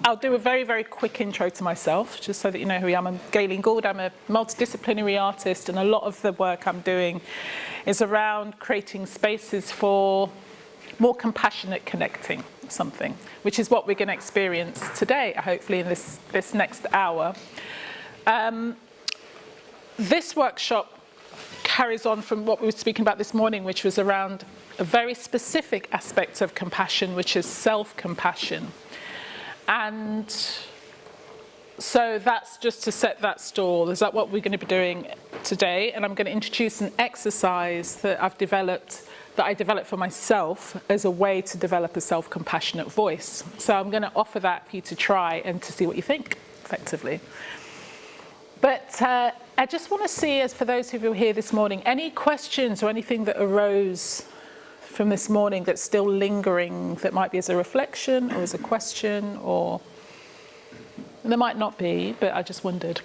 I'll do a very, very quick intro to myself, just so that you know who I am. I'm Gaylene Gould. I'm a multidisciplinary artist, and a lot of the work I'm doing is around creating spaces for more compassionate connecting something, which is what we're going to experience today, hopefully in this next hour. This workshop carries on from what we were speaking about this morning, which was around a very specific aspect of compassion, which is self-compassion. And so that's just to set that stall. Is that what we're going to be doing today? And I'm going to introduce an exercise that I developed for myself as a way to develop a self-compassionate voice. So I'm going to offer that for you to try and to see what you think, effectively. But I just want to see, as for those of you here this morning, any questions or anything that arose from this morning that's still lingering, that might be as a reflection or as a question, or there might not be, but I just wondered.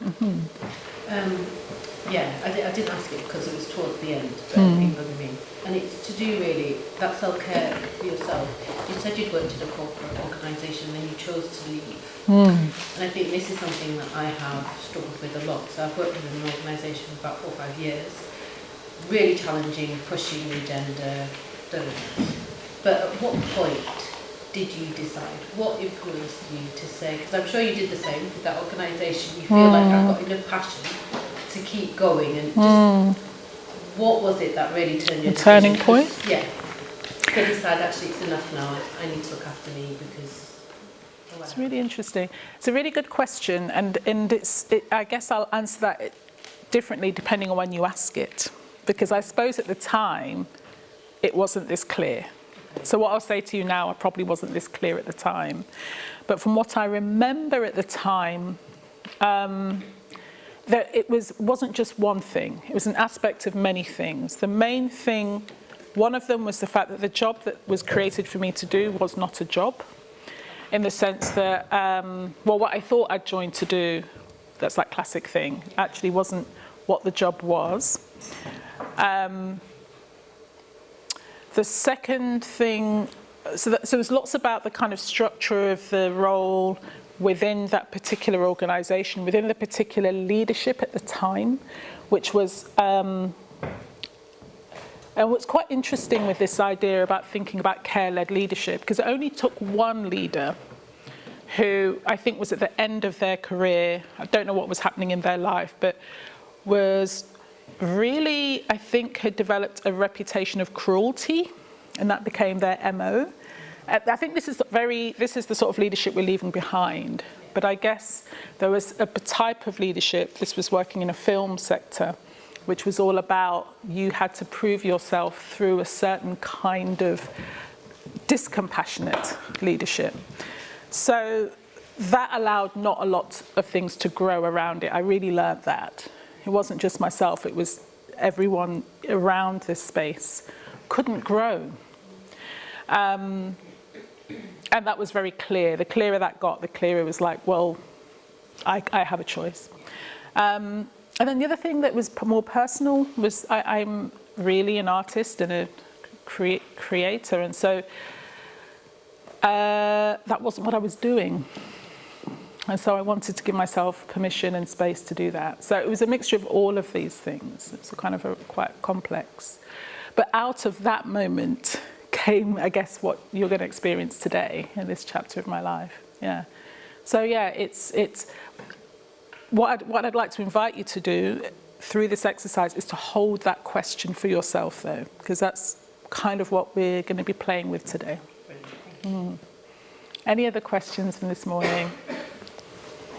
Yeah, I didn't ask it because it was towards the end, but it didn't bother me. And it's to do really, that self-care for yourself. You said you'd worked in a corporate organisation and then you chose to leave. And I think this is something that I have struggled with a lot. So I've worked in an organisation for about 4 or 5 years. Really challenging, pushing the agenda, but at what point did you decide? What influenced you to say, because I'm sure you did the same with that organisation, you feel like I've got enough passion to keep going, and just what was it that really turned your turning point? Yeah. To decide actually it's enough now, I need to look after me because... It's really interesting. It's a really good question, and I guess I'll answer that differently depending on when you ask it, because I suppose at the time it wasn't this clear. So what I'll say to you now, I probably wasn't this clear at the time. But from what I remember at the time, that it wasn't just one thing. It was an aspect of many things. The main thing, one of them was the fact that the job that was created for me to do was not a job, in the sense that, what I thought I'd joined to do, that's that classic thing, actually wasn't what the job was. The second thing, so there's lots about the kind of structure of the role within that particular organisation, within the particular leadership at the time, which was, and what's quite interesting with this idea about thinking about care-led leadership, because it only took one leader who I think was at the end of their career, I don't know what was happening in their life, but was really, I think, had developed a reputation of cruelty, and that became their MO. I think this is the sort of leadership we're leaving behind. But I guess there was a type of leadership, this was working in a film sector, which was all about you had to prove yourself through a certain kind of discompassionate leadership. So that allowed not a lot of things to grow around it. I really learned that. It wasn't just myself, it was everyone around this space couldn't grow. And that was very clear. The clearer that got, the clearer it was like, well, I have a choice. And then the other thing that was more personal was I'm really an artist and a creator, and so that wasn't what I was doing. And so I wanted to give myself permission and space to do that. So it was a mixture of all of these things. It's quite complex. But out of that moment came, I guess, what you're going to experience today in this chapter of my life. Yeah. So yeah, it's what I'd like to invite you to do through this exercise is to hold that question for yourself, though, because that's kind of what we're going to be playing with today. Any other questions from this morning?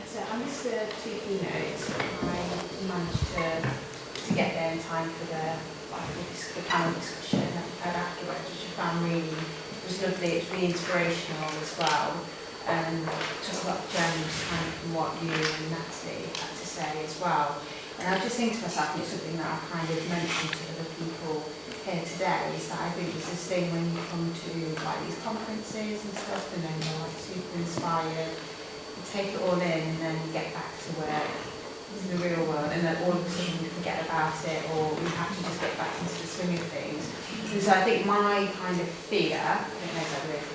So I missed the 2 keynotes. I managed to get there in time for the panel discussion afterwards, which I found was lovely. It's really inspirational as well. And talk about journeys kind of from what you and Natalie had to say as well. And I was just thinking to myself, and it's something that I've kind of mentioned to other people here today, is that I think there's this thing when you come to like these conferences and stuff, and then you're like super inspired, take it all in, and then you get back to work in the real world, and then all of a sudden you forget about it, or you have to just get back into the swing of things. And so I think my kind of fear, I don't know if I really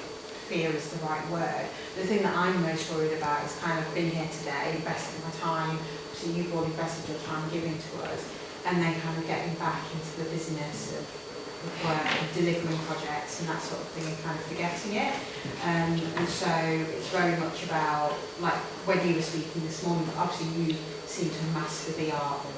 fear is the right word. The thing that I'm most worried about is kind of being here today, investing my time, so you've all invested your time giving to us, and then kind of getting back into the business of work and delivering projects and that sort of thing and kind of forgetting it. And so it's very much about, like when you were speaking this morning, obviously you seem to master the art of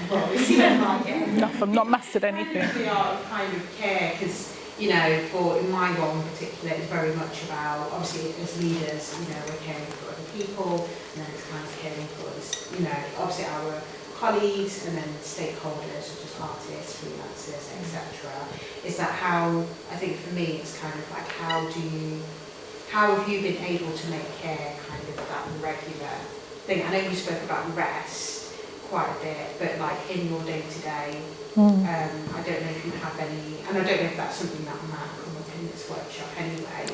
I've not mastered anything. the art of kind of care, because you know, for in my role in particular, it's very much about, obviously as leaders, you know, we're caring for other people, and then it's kind of caring for us, you know, obviously our colleagues, and then stakeholders such as artists, freelancers, etc. Is that how, I think for me, it's kind of like how have you been able to make care kind of that regular thing? I know you spoke about rest quite a bit, but like in your day-to-day, I don't know if you have any, and I don't know if that's something that might come up in this workshop anyway.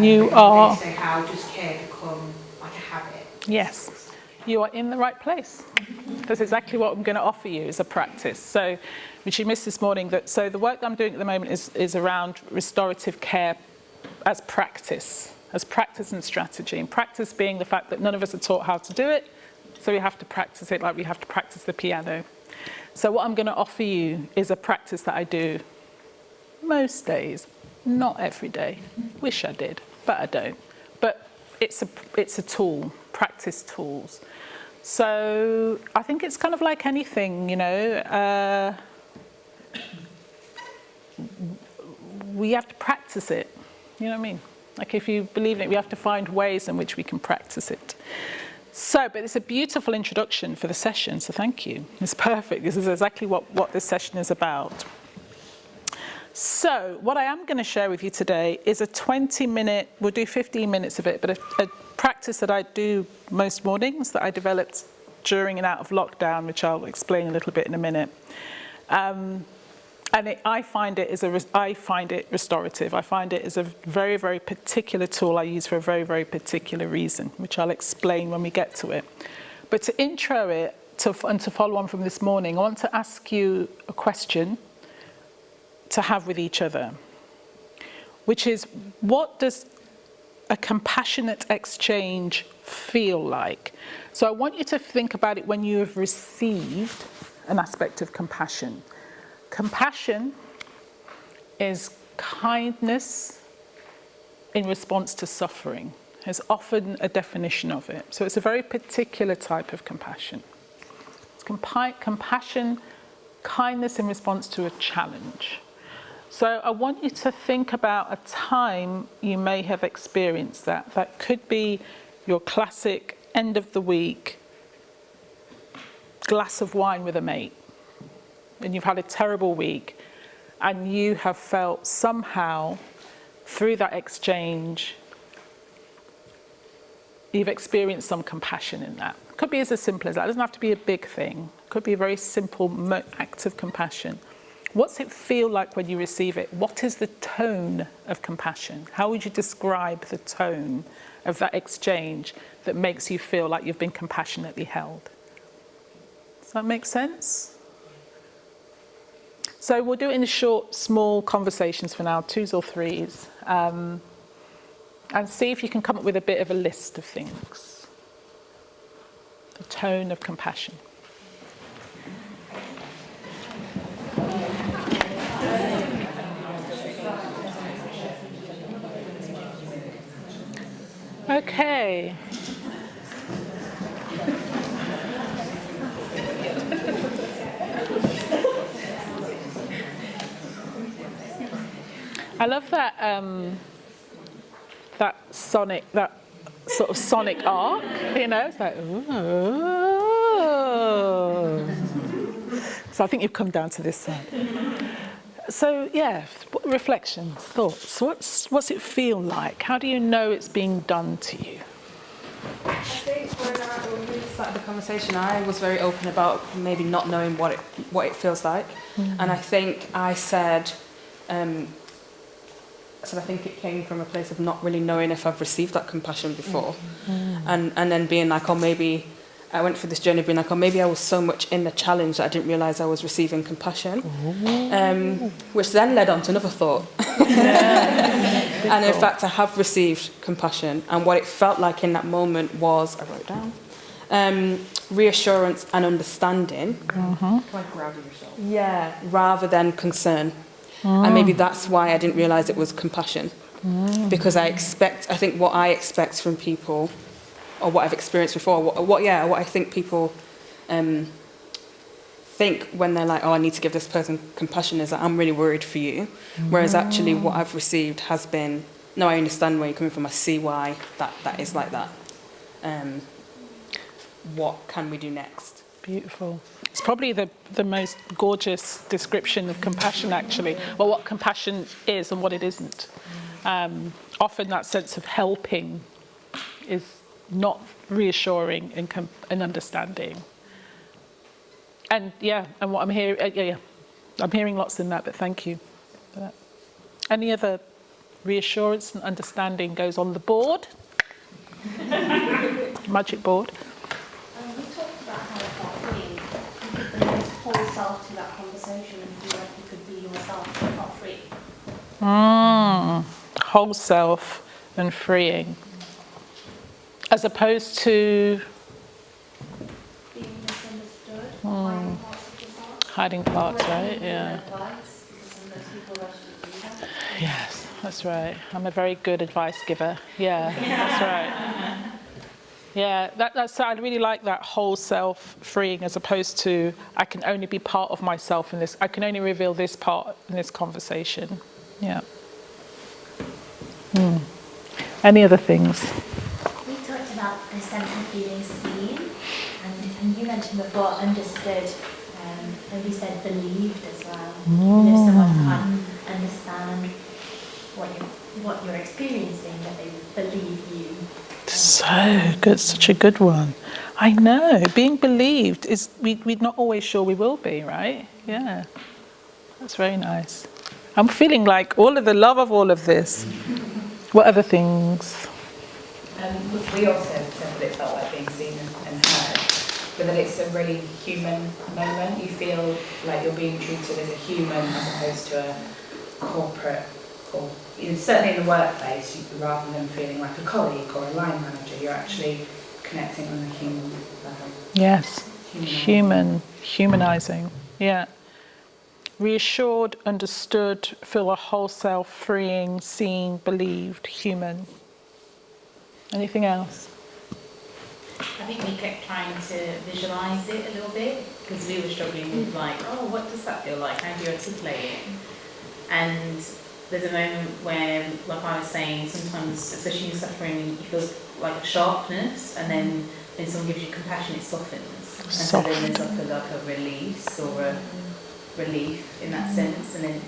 You are. So how does care become like a habit? Yes, you are in the right place. That's exactly what I'm going to offer you as a practice. So, which you missed this morning, so the work that I'm doing at the moment is around restorative care as practice and strategy. And practice being the fact that none of us are taught how to do it, so we have to practice it like we have to practice the piano. So what I'm going to offer you is a practice that I do most days, not every day. Wish I did, but I don't. But it's a tool, practice tools. So I think it's kind of like anything, you know. We have to practice it. You know what I mean? Like if you believe in it, we have to find ways in which we can practice it. So, but it's a beautiful introduction for the session, so thank you. It's perfect. This is exactly what this session is about. So, what I am going to share with you today is a 20-minute, we'll do 15 minutes of it, but a practice that I do most mornings that I developed during and out of lockdown, which I'll explain a little bit in a minute. I find it restorative. I find it as a very, very particular tool I use for a very, very particular reason, which I'll explain when we get to it. But to intro it, and to follow on from this morning, I want to ask you a question to have with each other, which is, what does a compassionate exchange feel like? So I want you to think about it when you have received an aspect of compassion. Compassion is kindness in response to suffering. There's often a definition of it. So it's a very particular type of compassion. It's compassion, kindness in response to a challenge. So I want you to think about a time you may have experienced that. That could be your classic end of the week glass of wine with a mate. And you've had a terrible week, and you have felt somehow through that exchange, you've experienced some compassion in that. It could be as simple as that. It doesn't have to be a big thing. It could be a very simple act of compassion. What's it feel like when you receive it? What is the tone of compassion? How would you describe the tone of that exchange that makes you feel like you've been compassionately held? Does that make sense? So we'll do it in short, small conversations for now, 2s or 3s, and see if you can come up with a bit of a list of things. The tone of compassion. Okay. I love that that sort of sonic arc, you know, it's like, ooh. So I think you've come down to this side. So yeah, reflections, thoughts. What's it feel like? How do you know it's being done to you? I think when we started the conversation, I was very open about maybe not knowing what it feels like, and I think I said. So I think it came from a place of not really knowing if I've received that compassion before, and then being like, oh, maybe I went through this journey of being like, oh, maybe I was so much in the challenge that I didn't realise I was receiving compassion, which then led on to another thought. And in fact, I have received compassion, and what it felt like in that moment was, I wrote it down, reassurance and understanding. Like grounding yourself. Yeah, rather than concern. And maybe that's why I didn't realise it was compassion. Because I think what I expect from people, or what I've experienced before, what I think people think when they're like, oh, I need to give this person compassion, is that I'm really worried for you. Whereas actually what I've received has been, no, I understand where you're coming from, I see why that is like that. What can we do next? Beautiful. It's probably the most gorgeous description of compassion, actually. Well, what compassion is and what it isn't. Often that sense of helping is not reassuring and understanding. And and what I'm hearing, I'm hearing lots in that, but thank you for that. Any other reassurance and understanding goes on the board? Magic board. We talked about how it felt free. You could bring this whole self to that conversation and feel like you could be yourself, but not free. Whole self and freeing. As opposed to Being misunderstood, hiding parts of yourself. hiding parts, right? Yeah. Advice, because sometimes people actually do that. Yes, that's right. I'm a very good advice giver. Yeah, that's right. Yeah, that's. I really like that whole self freeing, as opposed to I can only be part of myself in this. I can only reveal this part in this conversation. Yeah. Any other things? We talked about the sense of feeling seen, and you mentioned before understood, and you said believed as well. And if someone can't understand what you're experiencing, that they believe you. So good, such a good one. I know, being believed is, we're not always sure we will be, right? Yeah, that's very nice. I'm feeling like all of the love of all of this. What other things? We also said that it felt like being seen and heard, but that it's a really human moment. You feel like you're being treated as a human as opposed to a corporate, or certainly in the workplace, rather than feeling like a colleague or a line manager, you're actually connecting on a human level. Yes, humanizing, yeah. Reassured, understood, feel a whole self, freeing, seen, believed, human. Anything else? I think we kept trying to visualise it a little bit because we were struggling with like, oh, what does that feel like? How do you articulate it? And there's a moment where, like I was saying, sometimes, especially in suffering, you feel like a sharpness, and then when someone gives you compassion, it softens. And so then there's like a release or a relief in that sense. And then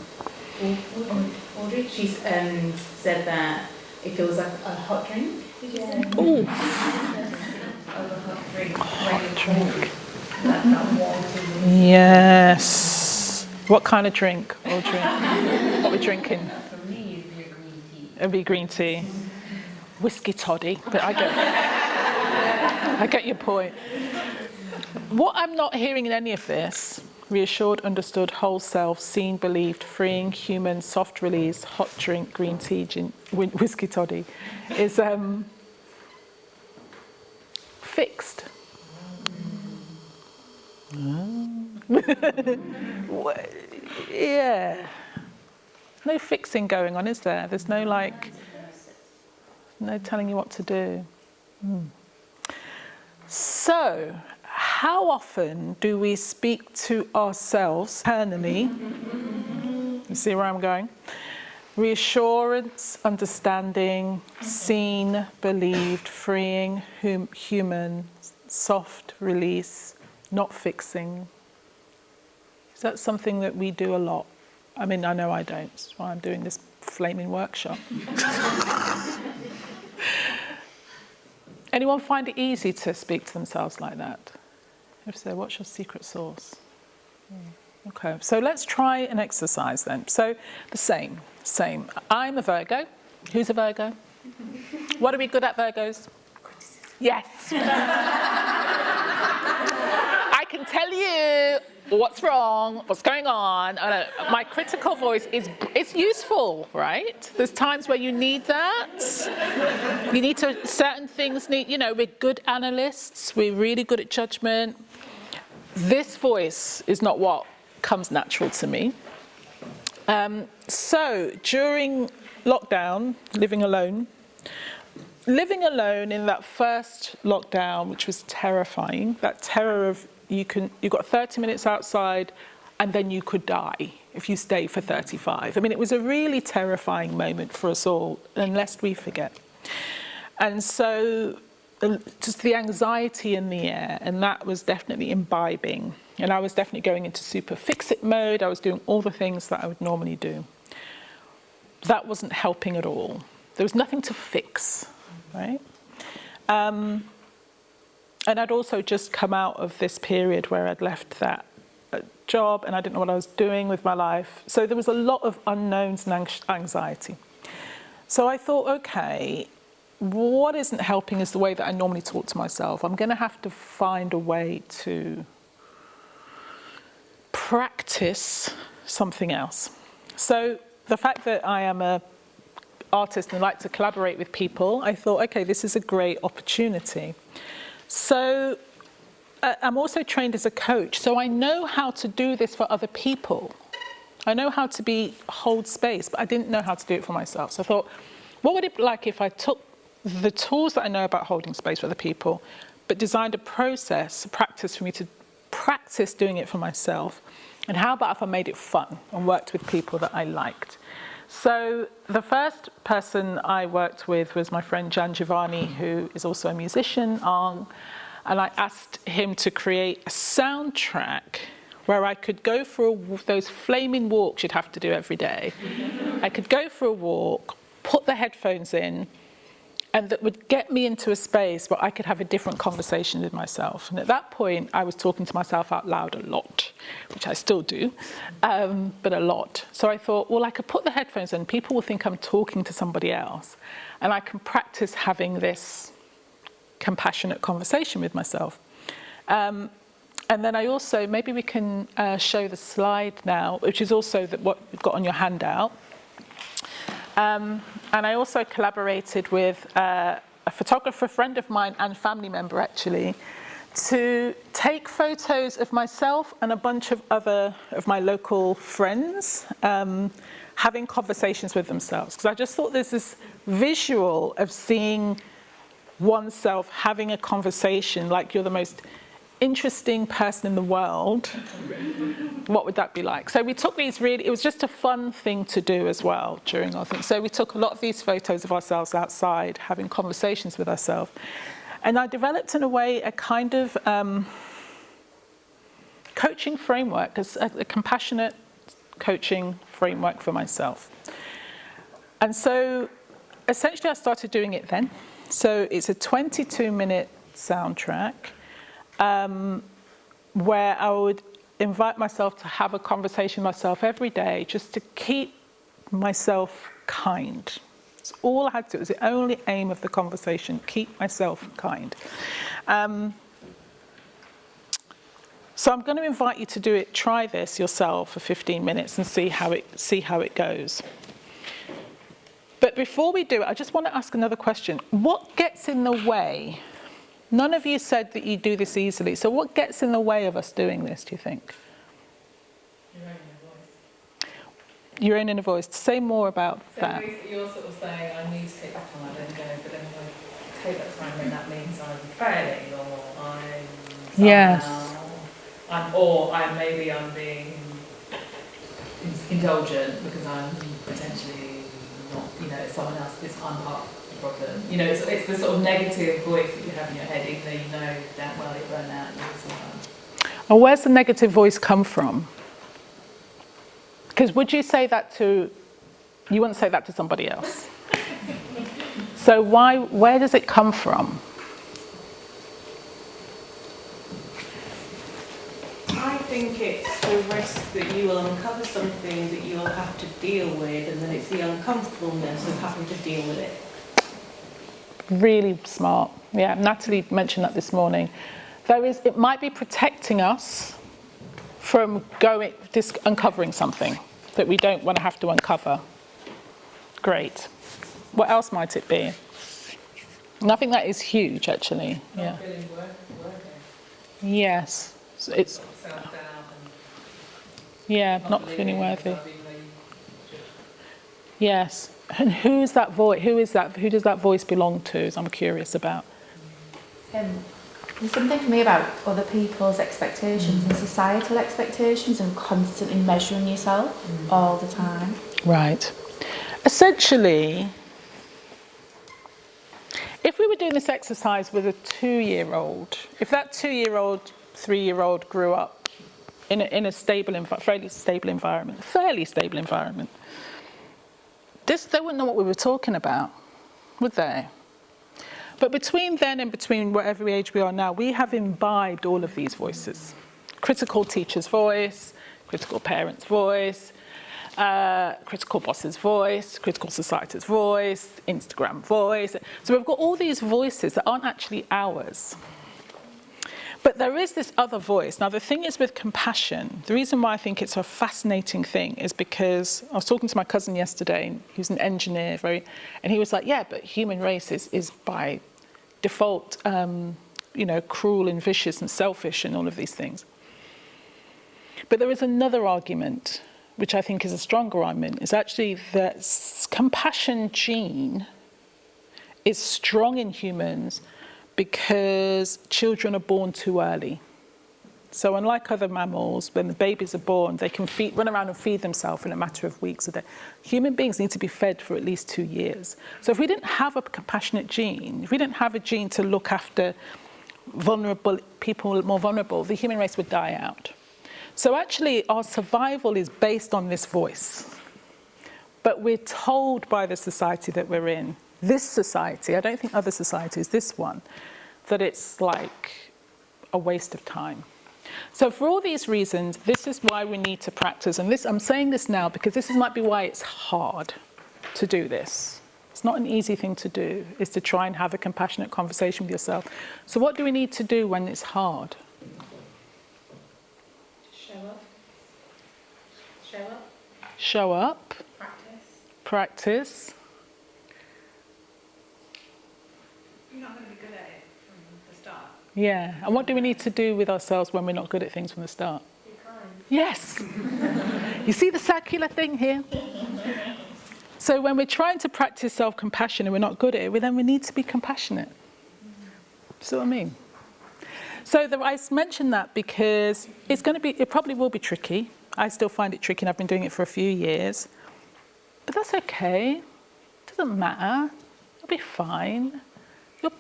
Audrey, she's said that it feels like a hot drink. Did you say? Ooh. A hot drink. Hot drink. Yes. What kind of drink, Audrey? What are we drinking? For me, it'd be a green tea. It'd be green tea. Whiskey toddy, but I get your point. What I'm not hearing in any of this, reassured, understood, whole self, seen, believed, freeing, human, soft release, hot drink, green tea, whiskey toddy, is fixed. Yeah. No fixing going on, is there? There's no no telling you what to do. So, how often do we speak to ourselves internally? You see where I'm going? Reassurance, understanding, seen, believed, freeing, human, soft release, not fixing. Is that something that we do a lot? I mean, I know I don't. That's why I'm doing this flaming workshop. Anyone find it easy to speak to themselves like that? If so, what's your secret sauce? Okay, so let's try an exercise then. So the same. I'm a Virgo. Who's a Virgo? What are we good at, Virgos? Yes. can't tell you what's wrong, what's going on. My critical voice it's useful, right? There's times where you need that. You need to, certain things need, we're good analysts, we're really good at judgment. This voice is not what comes natural to me. So during lockdown, living alone in that first lockdown, which was terrifying, that terror of you've got 30 minutes outside and then you could die if you stay for 35. I mean, it was a really terrifying moment for us all, and lest we forget. And so just the anxiety in the air, and that was definitely imbibing. And I was definitely going into super fix-it mode. I was doing all the things that I would normally do. That wasn't helping at all. There was nothing to fix, right? And I'd also just come out of this period where I'd left that job and I didn't know what I was doing with my life. So there was a lot of unknowns and anxiety. So I thought, okay, what isn't helping is the way that I normally talk to myself. I'm going to have to find a way to practice something else. So the fact that I am an artist and like to collaborate with people, I thought, okay, this is a great opportunity. So I'm also trained as a coach, so I know how to do this for other people. I know how to hold space, but I didn't know how to do it for myself. So I thought, what would it be like if I took the tools that I know about holding space for other people, but designed a process, a practice for me to practice doing it for myself? And how about if I made it fun and worked with people that I liked? So the first person I worked with was my friend Jan Giovanni, who is also a musician, and I asked him to create a soundtrack where I could go for those flaming walks you'd have to do every day. I could go for a walk, put the headphones in, and that would get me into a space where I could have a different conversation with myself. And at that point, I was talking to myself out loud a lot, which I still do, but a lot. So I thought, well, I could put the headphones in, people will think I'm talking to somebody else, and I can practice having this compassionate conversation with myself. And then I also, maybe we can show the slide now, which is also what you've got on your handout. And I also collaborated with a photographer friend of mine and family member, actually, to take photos of myself and a bunch of other of my local friends having conversations with themselves. Because I just thought there's this visual of seeing oneself having a conversation like you're the most interesting person in the world. What would that be like? So we took these it was just a fun thing to do as well during our thing. So we took a lot of these photos of ourselves outside, having conversations with ourselves. And I developed in a way a kind of coaching framework, a compassionate coaching framework for myself. And so essentially I started doing it then. So it's a 22-minute soundtrack where I would invite myself to have a conversation with myself every day just to keep myself kind. That's all I had to do. It was the only aim of the conversation, keep myself kind. So I'm going to invite you to try this yourself for 15 minutes and see how it goes. But before we do it, I just want to ask another question. What gets in the way? None of you said that you do this easily. So what gets in the way of us doing this, do you think? Your own inner voice. Say more about that. So you're sort of saying, I need to take that time, I don't go, but then if I take that time, then that means I'm failing, or I'm being indulgent because I'm potentially not, it's someone else, I'm part of the problem. It's the sort of negative voice that you have in your head, even though you know damn well you're burnt out and you're someone. And where's the negative voice come from? Because would you say that you wouldn't say that to somebody else. So where does it come from? I think it's the risk that you will uncover something that you'll have to deal with, and then it's the uncomfortableness of having to deal with it. Really smart. Yeah, Natalie mentioned that this morning. it might be protecting us from uncovering something that we don't want to have to uncover. Great. What else might it be? Nothing that is huge, actually. Not feeling worthy. Yes. So it's Self-doubt and not feeling worthy. not being very good. Yes. And who's that voice? Who is that? Who does that voice belong to? As I'm curious about. There's something for me about other people's expectations and societal expectations and constantly measuring yourself all the time. Right. Essentially, if we were doing this exercise with a 2-year-old, if that 2-year-old, 3-year-old grew up in a fairly stable environment, they wouldn't know what we were talking about, would they? But between then and between whatever age we are now, we have imbibed all of these voices. Critical teacher's voice, critical parent's voice, critical boss's voice, critical society's voice, Instagram voice. So we've got all these voices that aren't actually ours. But there is this other voice. Now, the thing is with compassion, the reason why I think it's a fascinating thing is because I was talking to my cousin yesterday, who's an engineer, and he was like, yeah, but human race is by default, cruel and vicious and selfish and all of these things. But there is another argument, which I think is a stronger argument, is actually that compassion gene is strong in humans because children are born too early. So unlike other mammals, when the babies are born, they can run around and feed themselves in a matter of weeks a day. Human beings need to be fed for at least 2 years. So if we didn't have a compassionate gene, if we didn't have a gene to look after vulnerable people, more vulnerable, the human race would die out. So actually, our survival is based on this voice. But we're told by the society that we're in, this society, I don't think other societies, this one, that it's like a waste of time. So for all these reasons, this is why we need to practice. And I'm saying this now because this might be why it's hard to do this. It's not an easy thing to do, is to try and have a compassionate conversation with yourself. So what do we need to do when it's hard? Show up. Practice. You're not going to be good at it from the start. Yeah. And what do we need to do with ourselves when we're not good at things from the start? Be kind. Yes. You see the circular thing here? So when we're trying to practice self-compassion and we're not good at it, then we need to be compassionate. See what I mean? So I mentioned that because it probably will be tricky. I still find it tricky and I've been doing it for a few years. But that's okay. It doesn't matter. You'll be fine.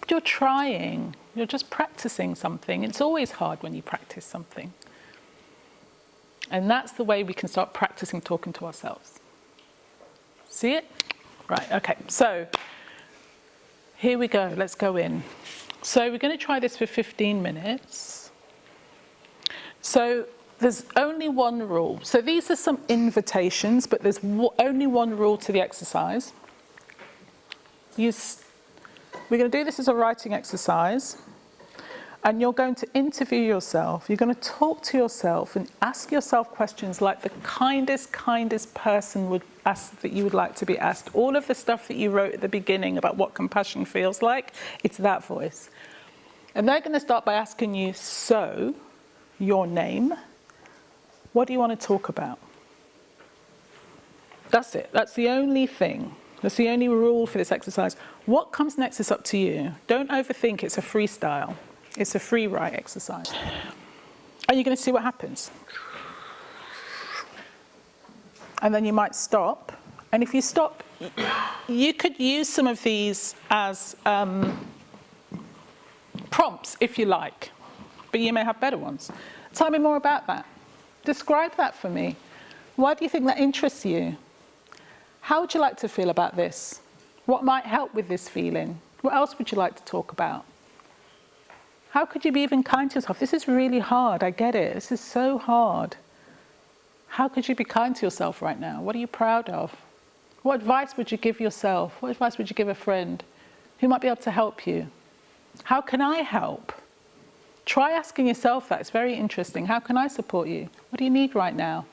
You're trying. You're just practicing something. It's always hard when you practice something. And that's the way we can start practicing talking to ourselves. See it? Right, okay. So here we go. Let's go in. So we're going to try this for 15 minutes. So there's only one rule. So these are some invitations, but there's only one rule to the exercise. We're going to do this as a writing exercise. And you're going to interview yourself. You're going to talk to yourself and ask yourself questions like the kindest person would ask that you would like to be asked. All of the stuff that you wrote at the beginning about what compassion feels like, it's that voice. And they're going to start by asking you, so, your name, what do you want to talk about? That's it. That's the only thing. That's the only rule for this exercise. What comes next is up to you. Don't overthink. It's a freestyle. It's a free write exercise. And you're going to see what happens. And then you might stop. And if you stop, you could use some of these as prompts, if you like. But you may have better ones. Tell me more about that. Describe that for me. Why do you think that interests you? How would you like to feel about this? What might help with this feeling? What else would you like to talk about? How could you be even kind to yourself? This is really hard, I get it. This is so hard. How could you be kind to yourself right now? What are you proud of? What advice would you give yourself? What advice would you give a friend who might be able to help you? How can I help? Try asking yourself that. It's very interesting. How can I support you? What do you need right now?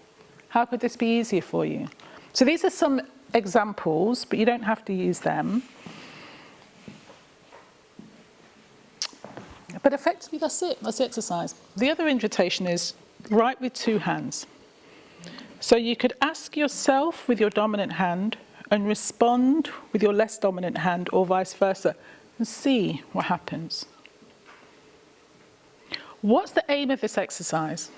How could this be easier for you? So these are some examples, but you don't have to use them. But effectively, that's it. That's the exercise. The other invitation is write with two hands. So you could ask yourself with your dominant hand and respond with your less dominant hand, or vice versa, and see what happens. What's the aim of this exercise?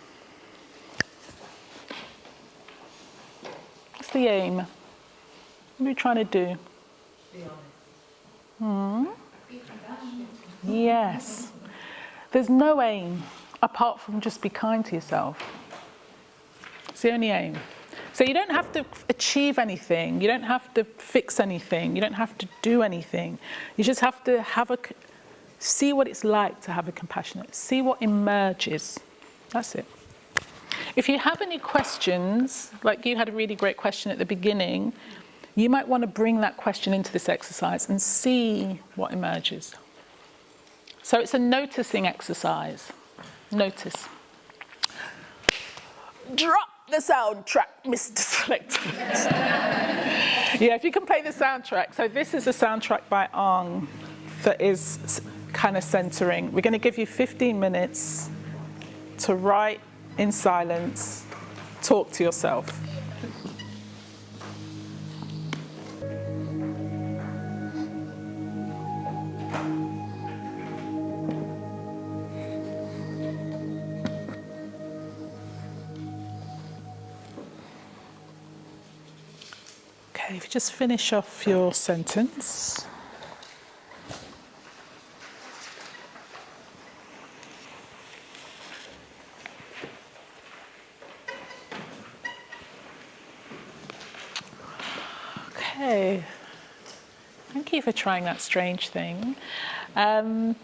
What's the aim? What are we trying to do? Be honest. Yes. There's no aim apart from just be kind to yourself. It's the only aim. So you don't have to achieve anything. You don't have to fix anything. You don't have to do anything. You just have to see what it's like to have a compassionate. See what emerges. That's it. If you have any questions, like you had a really great question at the beginning, you might want to bring that question into this exercise and see what emerges. So it's a noticing exercise. Notice. Drop the soundtrack, Mr. Selector. Yeah, if you can play the soundtrack. So this is a soundtrack by Ang that is kind of centering. We're going to give you 15 minutes to write in silence, talk to yourself. Okay, if you just finish off your sentence. Okay, thank you for trying that strange thing. So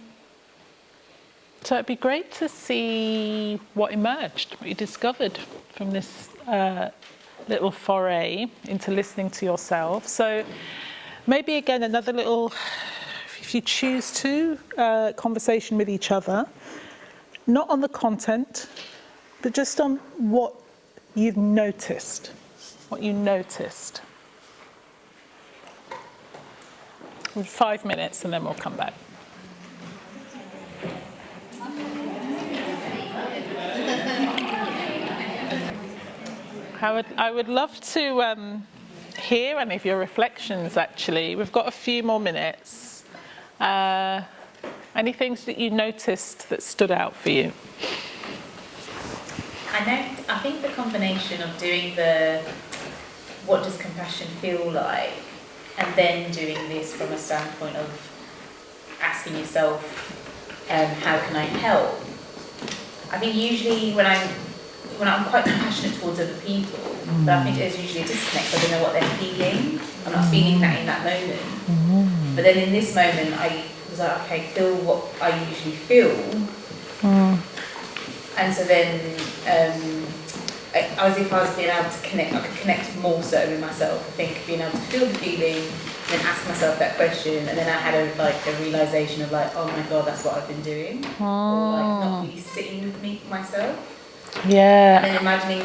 it'd be great to see what emerged, what you discovered from this little foray into listening to yourself. So maybe again another little, if you choose to, conversation with each other, not on the content, but just on what you've noticed, what you noticed. 5 minutes and then we'll come back. I would love to hear any of your reflections, actually. We've got a few more minutes. Any things that you noticed that stood out for you? I think the combination of doing the what does compassion feel like, and then doing this from a standpoint of asking yourself, how can I help? I think usually when I'm quite compassionate towards other people, but I think there's usually a disconnect. I don't know what they're feeling. I'm not feeling that in that moment. But then in this moment, I was like, okay, feel what I usually feel. And so then, as if I was being able to connect, I could connect more so with myself. I think being able to feel the feeling, then ask myself that question, and then I had a realization of like, oh my God, that's what I've been doing, or like not really sitting with myself. Yeah. And then imagining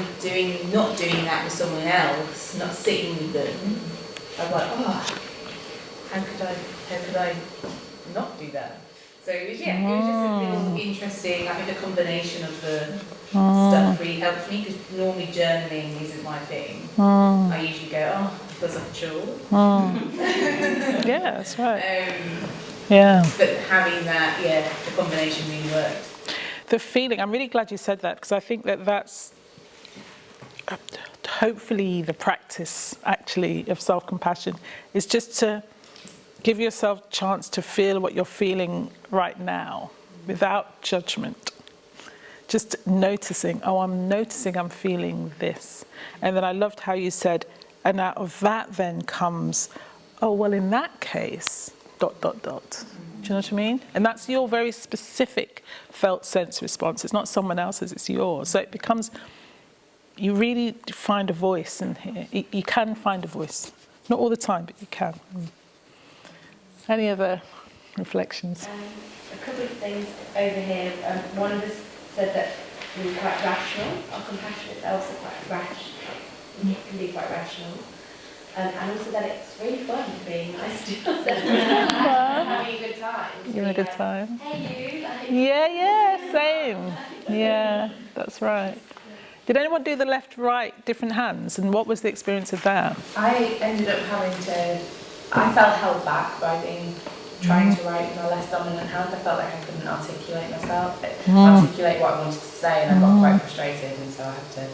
not doing that with someone else, not sitting with them. I'm like, oh, how could I not do that? So it was just a real interesting. I think the combination of the stuff really helped me, because normally journaling isn't my thing. I usually go, oh, it feels like a chore. Yeah, that's right. Yeah. But having that, the combination really worked. The feeling, I'm really glad you said that, because I think that's hopefully the practice, actually, of self-compassion, is just to give yourself a chance to feel what you're feeling right now, without judgment. Just noticing, I'm feeling this. And then I loved how you said, and out of that then comes, oh, well, in that case, ... Do you know what I mean? And that's your very specific felt sense response. It's not someone else's, it's yours. So it becomes, you really find a voice in here. You can find a voice. Not all the time, but you can. Any other reflections. A couple of things over here. One of us said that we're quite rational. Our compassion itself is quite rash. It can be quite rational. And also that it's really fun being nice to yourself. Having a good time. Having a good time. Hey, you. Like, Yeah, same. Yeah, that's right. Did anyone do the left, right, different hands? And what was the experience of that? I ended up I felt held back by trying to write with my less dominant hand. I felt like I couldn't articulate myself, articulate what I wanted to say, and I got quite frustrated, and so I had to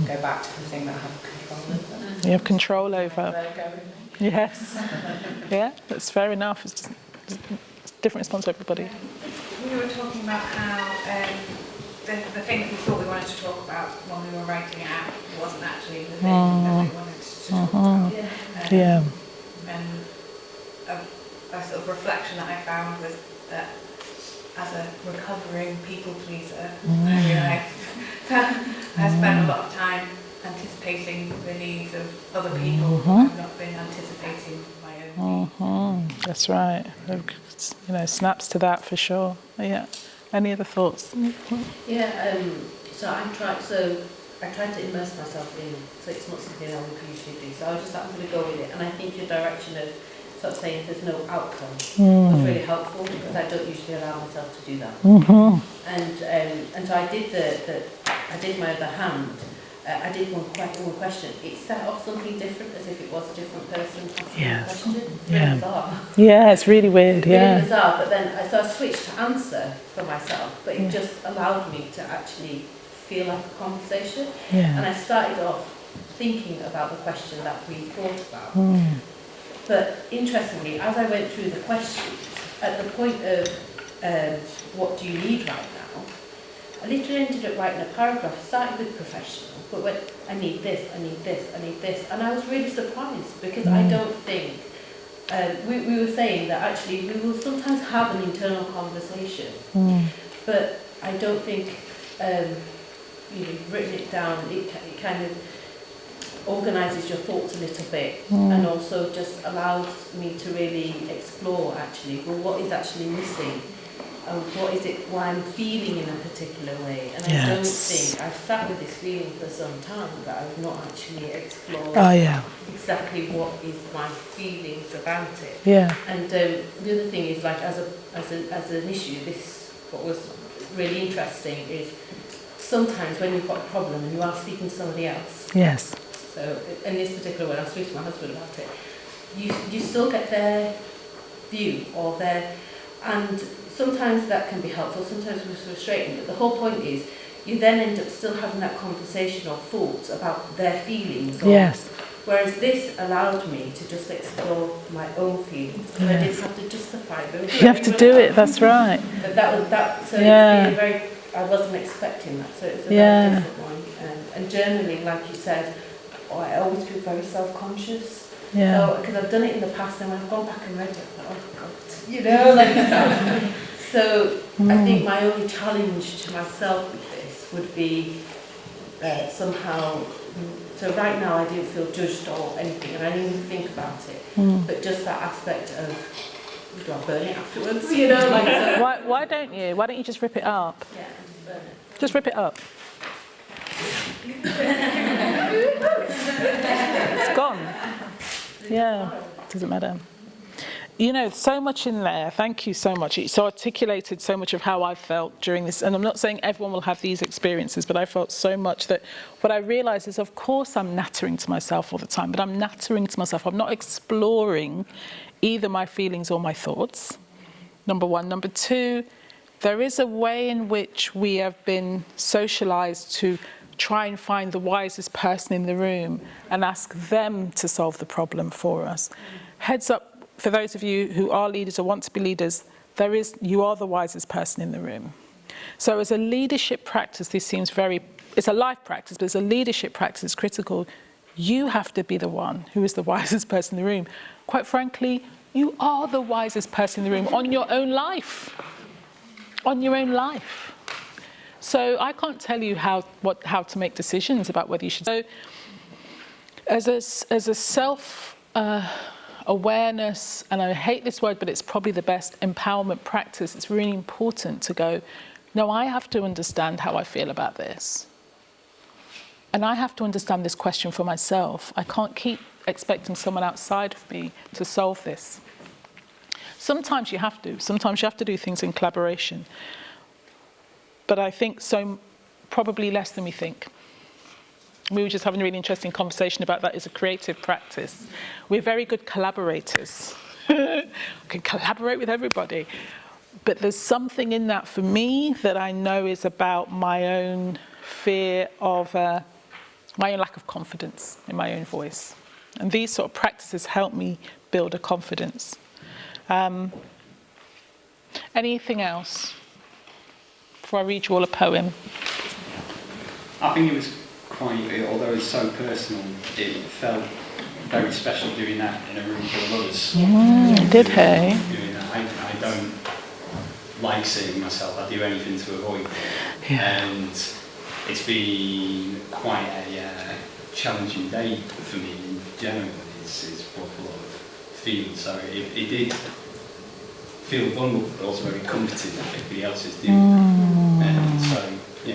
go back to the thing that I have control over. You have control over. Let it go with me. Yes. Yeah, that's fair enough. It's just it's a different response to everybody. We were talking about how the thing that we thought we wanted to talk about when we were writing it out wasn't actually the thing that we wanted to talk about. Yeah. And a sort of reflection that I found was that as a recovering people pleaser, I realised that I spent a lot of time anticipating the needs of other people. I've not been anticipating my own needs. That's right. Snaps to that for sure. Yeah. Any other thoughts? Yeah, so I tried to immerse myself in, so it's not something I would usually do. So I was just like, I'm going to go with it. And I think your direction of sort of saying there's no outcome was really helpful, because I don't usually allow myself to do that. And so I did my other hand. I did one question. It set off something different, as if it was a different person asking the question. Really bizarre. Yeah, it's really weird. Really bizarre. But then so I switched to answer for myself, but it just allowed me to actually feel like a conversation. And I started off thinking about the question that we thought about. But interestingly, as I went through the questions, at the point of what do you need right now, I literally ended up writing a paragraph, starting with professional, but went, I need this, I need this, I need this. And I was really surprised, because I don't think, we were saying that actually we will sometimes have an internal conversation, but I don't think, you've written it down, it kind of organises your thoughts a little bit, and also just allows me to really explore actually, well, what is actually missing? What is it, why I'm feeling in a particular way? And I don't think, I've sat with this feeling for some time, but I've not actually explored exactly what is my feelings about it. And the other thing is, like, as an issue, what was really interesting is sometimes when you've got a problem and you are speaking to somebody else. So in this particular one, I was speaking to my husband about it. You still get their view or their, and sometimes that can be helpful, sometimes it's frustrating, but the whole point is you then end up still having that conversation or thoughts about their feelings. Whereas this allowed me to just explore my own feelings, and I didn't have to justify them. You have to do it, that's right. But that was that. So it's been very. I wasn't expecting that, so it was a very different one. And journaling, like you said, I always feel very self-conscious. Because I've done it in the past, and when I've gone back and read it, I'm like, oh God, like that. So I think my only challenge to myself with this would be somehow. So right now I didn't feel judged or anything, and I didn't even think about it. But just that aspect of, do I burn it afterwards? So. Why don't you? Why don't you just rip it up? Yeah, burn it. Just rip it up. It's gone. Doesn't matter. So much in there. Thank you so much. It's so articulated so much of how I felt during this. And I'm not saying everyone will have these experiences, but I felt so much that what I realised is, of course, I'm nattering to myself all the time, but I'm nattering to myself. I'm not exploring either my feelings or my thoughts, number one. Number two, there is a way in which we have been socialised to try and find the wisest person in the room and ask them to solve the problem for us. Heads up, for those of you who are leaders or want to be leaders, you are the wisest person in the room. So as a leadership practice, this seems it's a life practice, but as a leadership practice, it's critical. You have to be the one who is the wisest person in the room. Quite frankly, you are the wisest person in the room on your own life. On your own life. So I can't tell you how to make decisions about whether you should. So as a self awareness, and I hate this word, but it's probably the best, empowerment practice. It's really important to go, no, I have to understand how I feel about this. And I have to understand this question for myself. I can't keep expecting someone outside of me to solve this. Sometimes you have to. Sometimes you have to do things in collaboration. But I think so, probably less than we think. We were just having a really interesting conversation about that as a creative practice. We're very good collaborators. We can collaborate with everybody. But there's something in that for me that I know is about my own fear of, my own lack of confidence in my own voice. And these sort of practices help me build a confidence. Anything else? Before I read you all a poem. I think it was quite, although it's so personal, it felt very special doing that in a room full of others. It did, hey? Doing that. I don't like seeing myself. I do anything to avoid it. Yeah. And it's been quite a challenging day for me in general. It's brought a lot of feelings. So it did feel vulnerable, but also very comforting that everybody else is doing that.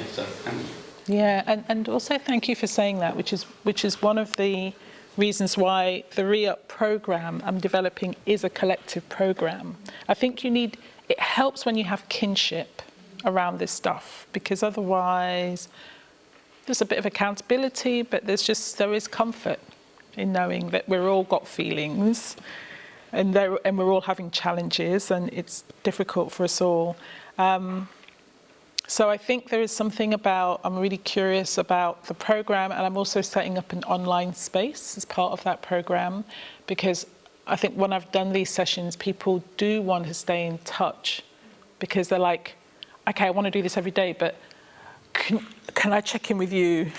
So thank you. Yeah, and also thank you for saying that, which is one of the reasons why the Re-Up program I'm developing is a collective program. I think it helps when you have kinship around this stuff, because otherwise there's a bit of accountability, but there is comfort in knowing that we're all got feelings and we're all having challenges, and it's difficult for us all. So I think there is something about, I'm really curious about the program, and I'm also setting up an online space as part of that program, because I think when I've done these sessions, people do want to stay in touch, because they're like, okay, I want to do this every day, but can I check in with you?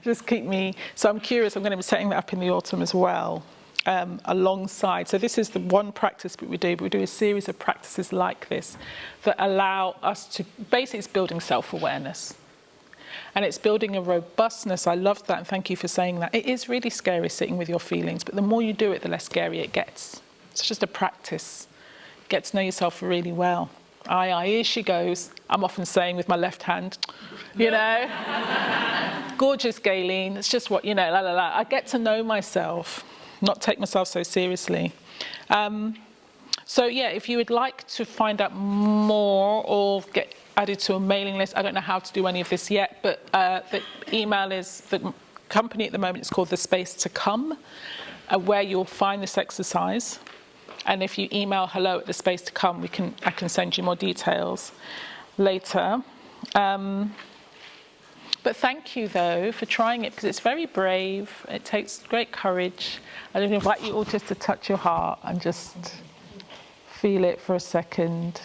Just keep me. So I'm curious, I'm going to be setting that up in the autumn as well, alongside. So this is the one practice that we do, but we do a series of practices like this that allow us to, basically it's building self-awareness. And it's building a robustness. I love that, and thank you for saying that. It is really scary sitting with your feelings, but the more you do it, the less scary it gets. It's just a practice. Get to know yourself really well. Aye, here she goes. I'm often saying with my left hand, gorgeous Gaylene, it's just what, la la la. I get to know myself, not take myself so seriously. So yeah, if you would like to find out more or get added to a mailing list, I don't know how to do any of this yet, but the email is, the company at the moment is called The Space to Come, where you'll find this exercise. And if you email hello@thespace2come, I can send you more details later. But thank you, though, for trying it, because it's very brave. It takes great courage. I'd invite you all just to touch your heart and just feel it for a second,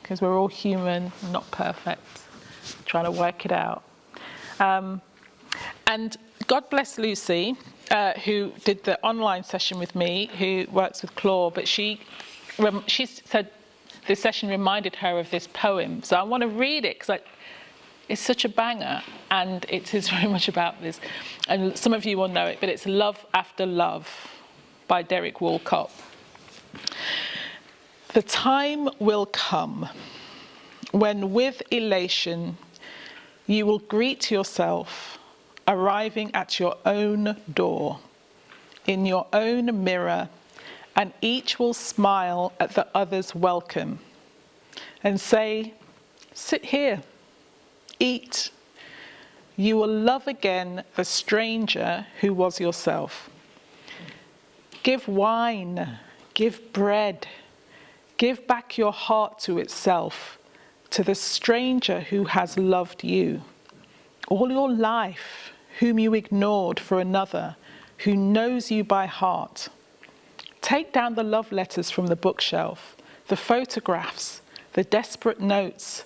because we're all human, not perfect, trying to work it out. And God bless Lucy, who did the online session with me, who works with Claw, but she said this session reminded her of this poem. So I want to read it, because it's such a banger, and it is very much about this. And some of you will know it, but it's Love After Love by Derek Walcott. The time will come when with elation you will greet yourself arriving at your own door, in your own mirror, and each will smile at the other's welcome and say, sit here, eat. You will love again the stranger who was yourself. Give wine, give bread, give back your heart to itself, to the stranger who has loved you. All your life, whom you ignored for another, who knows you by heart. Take down the love letters from the bookshelf, the photographs, the desperate notes.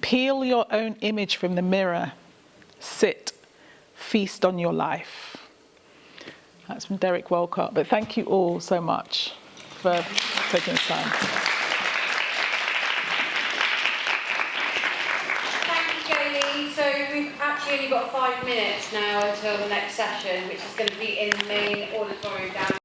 Peel your own image from the mirror. Sit, feast on your life. That's from Derek Walcott. But thank you all so much for taking the time. So we've actually only got 5 minutes now until the next session, which is going to be in the main auditorium down